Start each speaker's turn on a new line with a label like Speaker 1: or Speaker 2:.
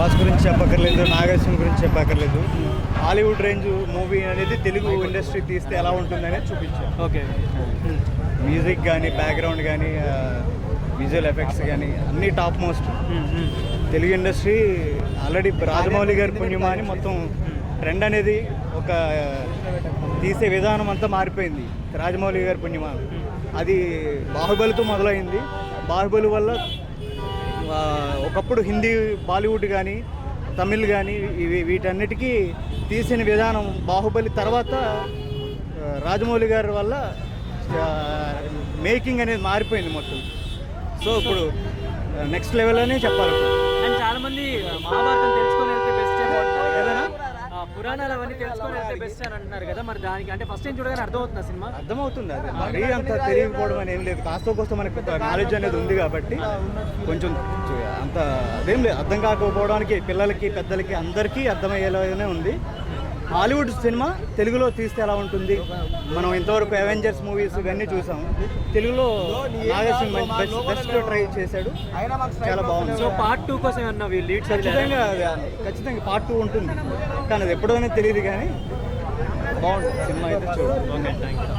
Speaker 1: ప్రభాస్ గురించి చెప్పక్కర్లేదు, నాగార్జున గురించి చెప్పక్కర్లేదు. హాలీవుడ్ రేంజ్ మూవీ అనేది తెలుగు ఇండస్ట్రీ తీస్తే ఎలా ఉంటుందనేది చూపించారు.
Speaker 2: ఓకే.
Speaker 1: మ్యూజిక్ కానీ, బ్యాక్గ్రౌండ్ కానీ, విజువల్ ఎఫెక్ట్స్ కానీ అన్నీ top most. Telugu industry already Rajamouli గారి పుణ్యమా అని మొత్తం ట్రెండ్ అనేది ఒక తీసే విధానం అంతా మారిపోయింది. రాజమౌళి గారి పుణ్యమా అది బాహుబలితో మొదలైంది. బాహుబలి వల్ల ఒకప్పుడు హిందీ, బాలీవుడ్ కానీ, తమిళ్ కానీ వీటన్నిటికీ తీసిన విధానం బాహుబలి తర్వాత రాజమౌళి గారి వల్ల మేకింగ్ అనేది మారిపోయింది మొత్తం. సో ఇప్పుడు నెక్స్ట్ లెవెల్ అనే చెప్పాలి.
Speaker 2: అండ్ చాలామంది మహాభారతం తెలుసుకొని వెళ్తే బెస్ట్ ఏదైనా పురాణాలు అవన్నీ తెలుసుకొని వెళ్తే బెస్ట్ అని అంటున్నారు కదా, మరి దానికి అంటే ఫస్ట్ టైం చూడగానే అర్థమవుతుంది సినిమా?
Speaker 1: అర్థమవుతుంది. అది మరీ అంత తెలియకపోవడం అని ఏం లేదు. కాస్త కోస్త మనకు నాలెడ్జ్ అనేది ఉంది కాబట్టి కొంచెం అంత అదేం లేదు. అర్థం కాకపోవడానికి పిల్లలకి, పెద్దలకి అందరికీ అర్థమయ్యేలాగానే ఉంది. హాలీవుడ్ సినిమా తెలుగులో తీస్తే ఎలా ఉంటుంది? మనం ఇంతవరకు అవెంజర్స్ మూవీస్ ఇవన్నీ చూసాం. తెలుగులో నాగార్జున బెస్ట్ ట్రై చేశాడు, చాలా బాగుంది.
Speaker 2: సో పార్ట్ 2 కోసం ఏమన్నా లీడ్స్?
Speaker 1: ఖచ్చితంగా పార్ట్ 2 ఉంటుంది, కానీ అది ఎప్పుడో అనేది తెలియదు. కానీ బాగుంటుంది సినిమా అయితే చూడండి.
Speaker 2: Okay, thank you.